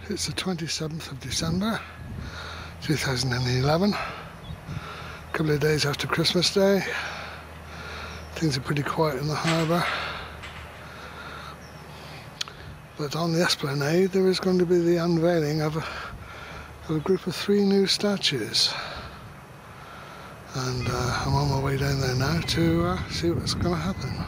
It's the 27th of December 2011, a couple of days after Christmas Day. Things are pretty quiet in the harbour, but on the esplanade there is going to be the unveiling of a group of 3 new statues, and I'm on my way down there now to see what's going to happen.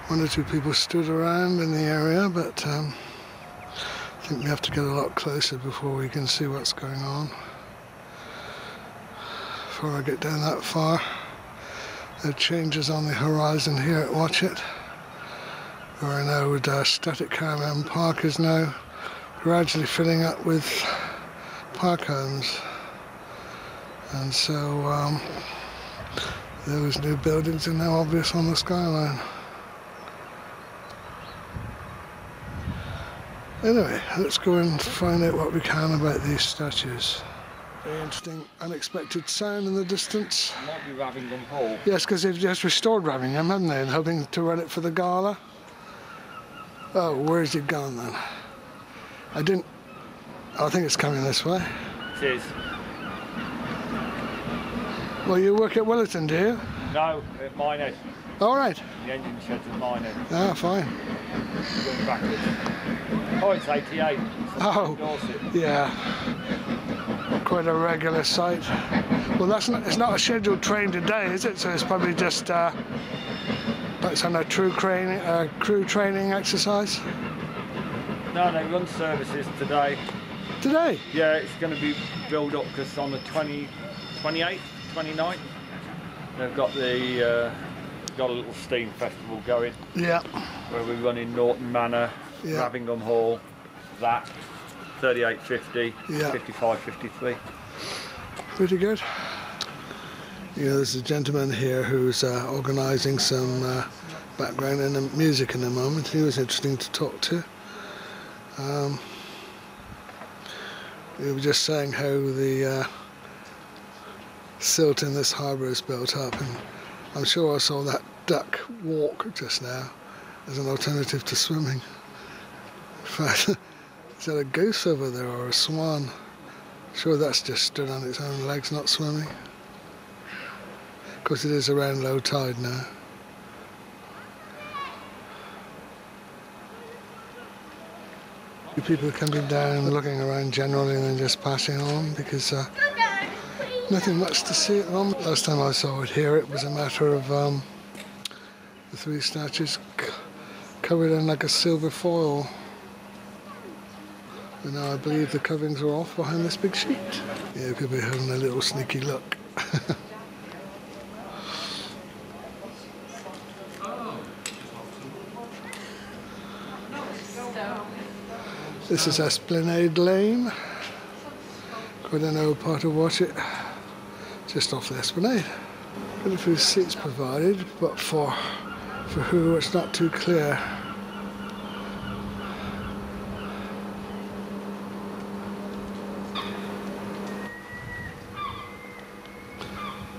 1 or 2 people stood around in the area, but I think we have to get a lot closer before we can see what's going on. Before I get down that far, there are changes on the horizon here at Watchet, where an old static caravan park is now gradually filling up with park homes, and so those new buildings are now obvious on the skyline. Anyway, let's go and find out what we can about these statues. Very interesting, unexpected sound in the distance. It might be Ravingham Hall. Yes, because they've just restored Ravingham, haven't they, and hoping to run it for the gala. Oh, where's it gone then? I think it's coming this way. It is. Well, you work at Willerton, do you? No, at Minehead. All right. The engine shed's at Minehead. Ah, fine. Going backwards. Oh, it's 88. Oh, yeah. Quite a regular sight. Well, it's not a scheduled train today, is it? So it's probably just it's on a crew training exercise. No, they run services today. Today? Yeah, it's going to be built up because on the 28th, 29th, they've got got a little steam festival going. Yeah. Where we run in Norton Manor, yeah. Ravingham Hall, that 38.50, yeah. 55.53. Pretty good. You know, there's a gentleman here who's organising some background and music in a moment. He was interesting to talk to. We were just saying how the silt in this harbour is built up, and I'm sure I saw that duck walk just now as an alternative to swimming. In fact, is that a goose over there or a swan? Sure, that's just stood on its own legs, not swimming. Of course, it is around low tide now. People are coming down, looking around generally, and then just passing on because nothing much to see at the moment. Last time I saw it here, it was a matter of the 3 statues covered in like a silver foil. And now I believe the coverings are off behind this big sheet. Yeah, people are having a little sneaky look. This is Esplanade Lane, quite an old part of Watchet, just off the Esplanade. Got a few seats provided, but for who it's not too clear.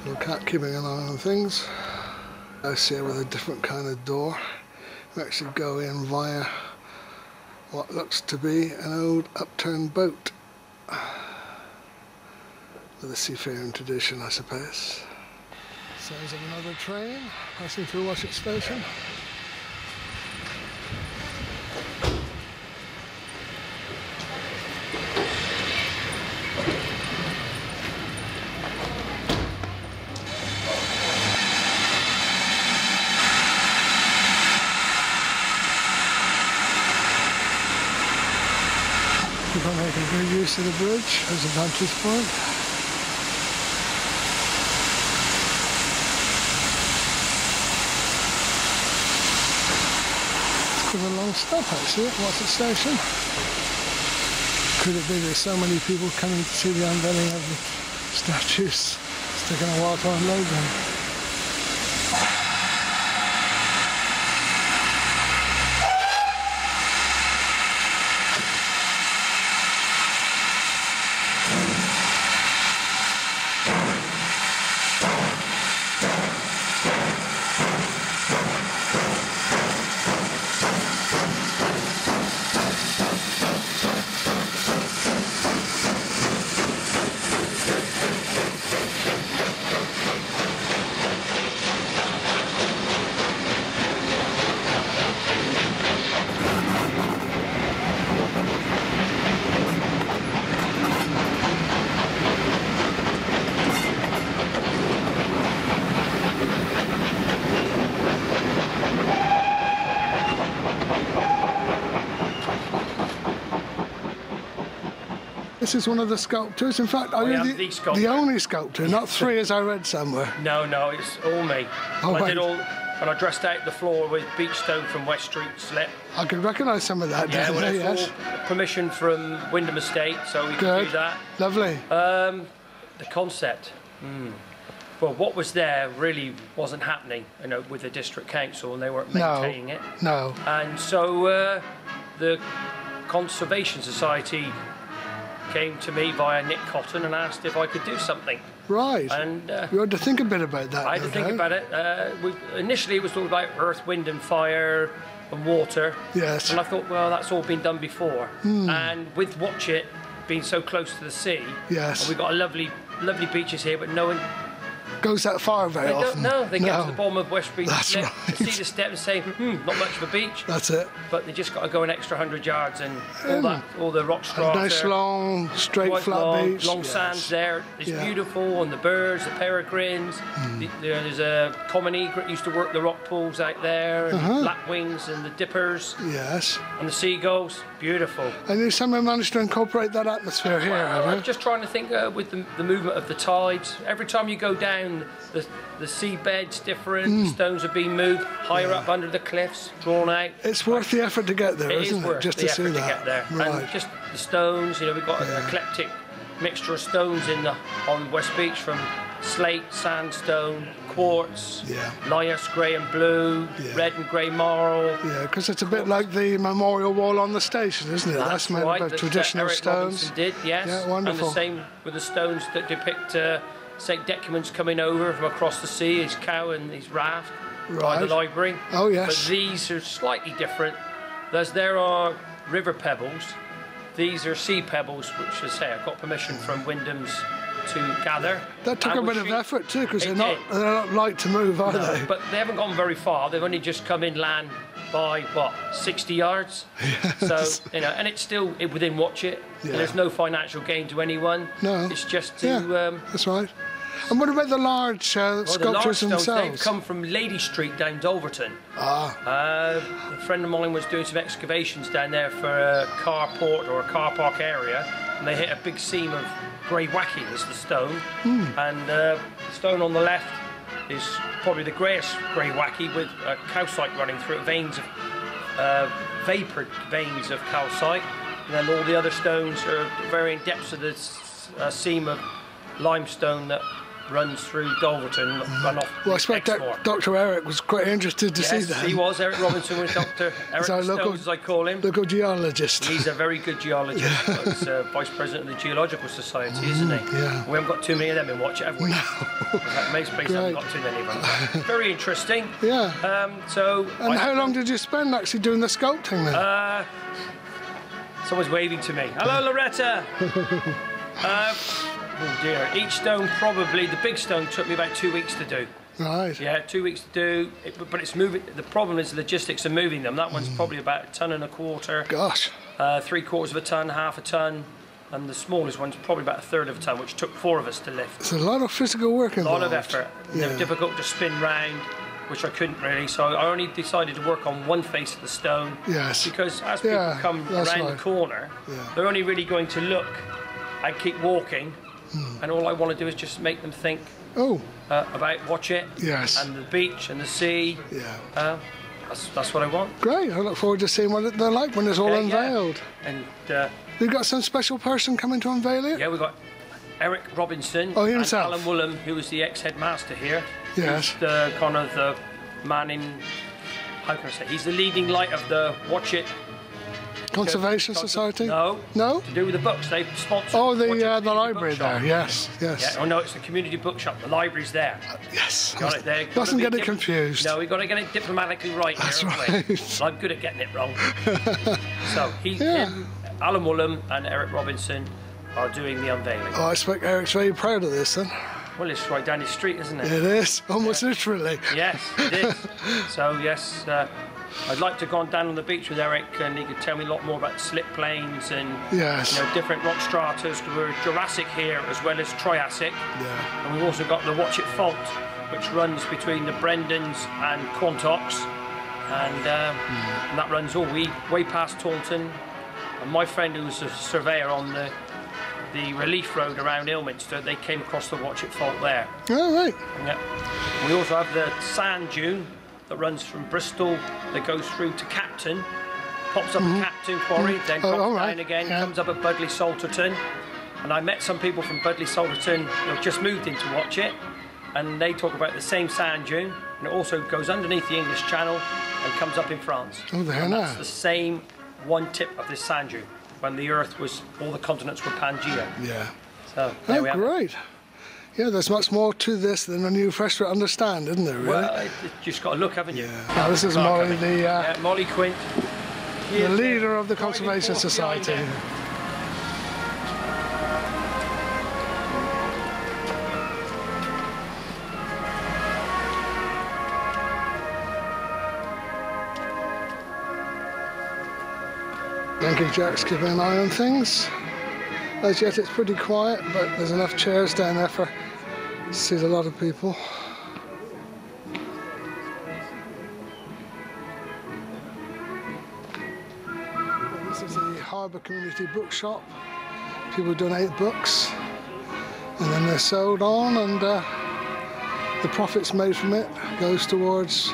Little cat keeping an eye on things. I see it with a different kind of door. You actually go in via what looks to be an old upturned boat with a seafaring tradition, I suppose. Sounds of another train passing through Watchet Station. People are making good use of the bridge as a vantage point. It's quite a long stop actually at Watchet Station. Could it be there's so many people coming to see the unveiling of the statues? It's taken a while to unload them. this is one of the sculptors. In fact, are I you am the sculptor. the only sculptor, not three as I read somewhere? No, it's all me. Oh, I did all, and I dressed out the floor with beach stone from West Street slip. I can recognise some of that, Yeah, don't well, I? it's Yes. all permission from Wyndham Estate, so we can Good. do that. Lovely. The concept. Well, what was there really wasn't happening, you know, with the district council, and they weren't maintaining it. No. And so the Conservation Society came to me via Nick Cotton and asked if I could do something. Right. And you had to think a bit about that. I had to think about it. Initially, it was all about earth, wind, and fire, and water. Yes. And I thought, well, that's all been done before. And with Watchet being so close to the sea, Yes. and we've got lovely beaches here, but no one. Goes that far very They often. don't know. They get No. to the bottom of West Beach, That's slip, right. see the step and say, not much of a beach. That's it. But they just got to go an extra 100 yards and all the rock strata. Nice long, straight, Quite flat long, beach. long Yes. sands there. It's Yeah. beautiful, and the birds, the peregrines. There's a common egret used to work the rock pools out there, and the lapwings and the dippers Yes. and the seagulls. Beautiful. And you somehow managed to incorporate that atmosphere here, have I'm you? just trying to think with the movement of the tides. Every time you go down, the seabed's different. The stones are being moved higher up under the cliffs, drawn out. It's worth the effort to get there, It is isn't it? worth Just the to see effort that. to get there. Right. And just the stones, you know, we've got an eclectic mixture of stones on West Beach, from slate, sandstone, quartz, lias, grey and blue, red and grey marl. Yeah, because it's a bit like the memorial wall on the station, isn't it? That's made right, of that traditional Eric stones. Robinson did, yes. Yeah, wonderful. And the same with the stones that depict St. Decumans coming over from across the sea, his cow and his raft by the Right. library. Oh, yes. But these are slightly different. There are river pebbles. These are sea pebbles, which, as I say, I've got permission from Wyndham's to gather. That took a And bit which of effort too, because It they're not light to move, are No, they? but they haven't gone very far. They've only just come inland by, 60 yards? So, you know, and it's still within Watchet. Yeah. There's no financial gain to anyone. No. It's just to... That's right. And what about the large sculptures the large stones, themselves? they've come from Lady Street down Dulverton. A friend of mine was doing some excavations down there for a carport or a car park area, and they hit a big seam of grey wacky as the stone. And the stone on the left is probably the greyest grey wacky, with a calcite running through it, veins of vapour veins of calcite. And then all the other stones are varying depths of this seam of limestone that runs through Dulverton, run off. Well, I expect Dr. Eric was quite interested to see that. Yes, he was. Eric Robinson was Dr. Eric Stones, as I call him. Local geologist. He's a very good geologist. He's Vice President of the Geological Society, isn't he? Yeah. We haven't got too many of them in Watchet, have we? No. In fact, most places haven't got too many of them. Very interesting. Yeah. And how long did you spend actually doing the sculpting then? Someone's waving to me. Hello, Loretta. Oh dear. Each stone, probably the big stone, took me about 2 weeks to do. Right. Yeah, 2 weeks to do. But it's moving. The problem is the logistics of moving them. That one's probably about 1.25 tons. Gosh. 3/4 of a ton, half a ton, and the smallest one's probably about 1/3 of a ton, which took 4 of us to lift. It's a lot of physical work A involved. lot of effort. Yeah. They're difficult to spin round, which I couldn't really. So I only decided to work on one face of the stone. Yes. Because as people come that's around right. the corner, they're only really going to look and keep walking. And all I want to do is just make them think about Watchet Yes. and the beach and the sea. Yeah. That's what I want. Great. I look forward to seeing what they're like when it's all unveiled. And You've got some special person coming to unveil it? yeah, we've got Eric Robinson Oh, and himself. Alan Woolham, who was the ex-headmaster here. Yes. He's the kind of the man in, how can I say, he's the leading light of the Watchet Conservation Society? No. No? To do with the books. They've sponsored Oh, Watchet the Community library Bookshop. there. Yes. Yes. Yeah, oh no, it's the community bookshop. The library's there. Yes. Got it there. Doesn't get it confused. No, we've got to get it diplomatically right That's here, haven't we? right. I'm good at getting it wrong. So him, Alan Woolham and Eric Robinson are doing the unveiling. Oh, I expect Eric's very proud of this then. Well, it's right down the street, isn't it? It is, almost literally. Yes, it is. So yes, I'd like to go on down on the beach with Eric, and he could tell me a lot more about slip plains and Yes. different rock stratas. We're Jurassic here as well as Triassic. Yeah. And we've also got the Watchet Fault, which runs between the Brendans and Quantocks, and that runs all way past Taunton. And my friend, who's a surveyor on the the relief road around Ilminster, they came across the Watchet Fault there. Oh, right. Yeah. We also have the sand dune that runs from Bristol, that goes through to Captain, pops up at Captain Quarry, then drops down again, comes up at Budley Salterton. And I met some people from Budley Salterton who have just moved into Watchet, and they talk about the same sand dune, and it also goes underneath the English Channel and comes up in France. Oh, there and now. that's the same one tip of this sand dune, when the Earth was, all the continents were Pangea. Yeah. So, there we have it. Great. Yeah, there's much more to this than a new fresh to understand, isn't there, really? Well, you just got to look, haven't you? Yeah. Now, this is Molly, Molly Quint. the leader of the Conservation Society. Yankee Jack's keeping an eye on things. As yet it's pretty quiet, but there's enough chairs down there for to see a lot of people. This is the Harbour Community Bookshop. People donate books and then they're sold on, and the profits made from it goes towards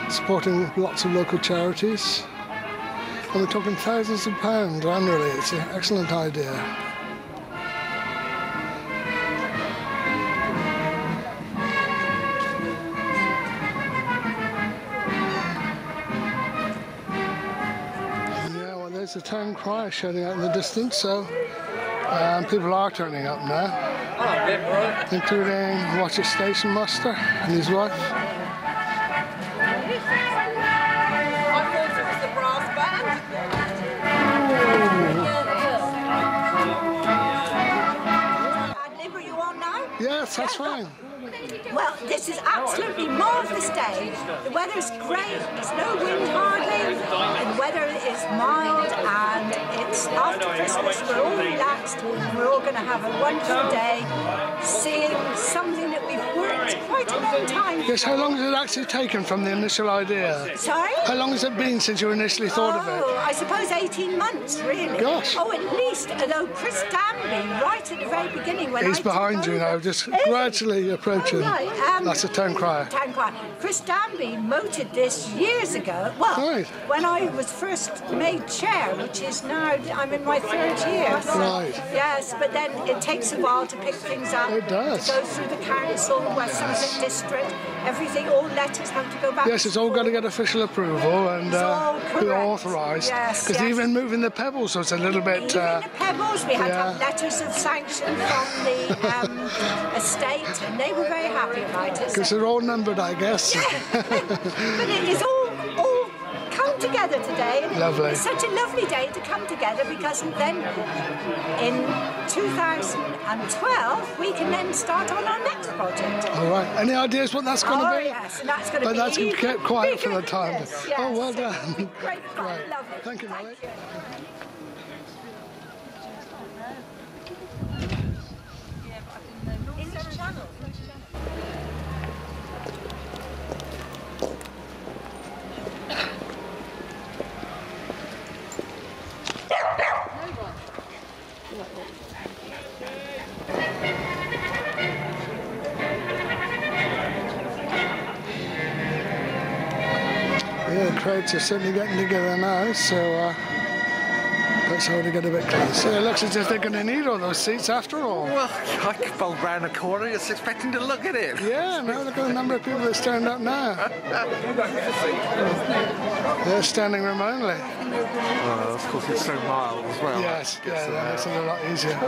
supporting lots of local charities. And we're talking thousands of pounds annually. It's an excellent idea. Yeah, well, there's the town crier shouting out in the distance, so people are turning up now, including Watchet Station Master and his wife. Yes, that's fine. Well, this is absolutely marvellous day. The weather's great, there's no wind hardly, and the weather is mild, and it's after Christmas, we're all relaxed, and we're all going to have a wonderful day seeing something that we've worked quite a long time for. Yes, how long has it actually taken from the initial idea? Sorry? How long has it been since you initially thought of it? Oh, I suppose 18 months, really. Gosh. Oh, at least, although Chris Danby, right at the very beginning when He's behind you now, just gradually approaching. Oh, right. That's a town crier. Town crier. Chris Danby moated this years ago. Well, when I was first made chair, which is now, I'm in my 3rd year. So, right. Yes, but then it takes a while to pick things up. It does. To go through the council, West Somerset District, everything, all letters have to go back. Yes, it's all got to get official approval and be authorised. Yes, because even moving the pebbles, so it's a little bit... Even the pebbles, we had to have letters of sanction from the estate, and they were very happy about it. Because they're all numbered, I guess. But it is all come together today. Lovely. It's such a lovely day to come together, because then in 2012 we can then start on our next project. All right. Any ideas what that's going to be? Yes, and that's going to be. But that's kept quiet for the time. Yes, yes. Oh, well done. It'll be great fun. Right. Lovely. Thank you, Molly. Yeah, the crowds are certainly getting together now, so let's hope to get a bit closer. It looks as if they're going to need all those seats after all. Well, I could bowl round the corner just expecting to look at it. Yeah, no, look at the number of people that stand up now. They're standing room only. Well, of course, it's so mild as well. Yes, yeah, that makes it a lot easier.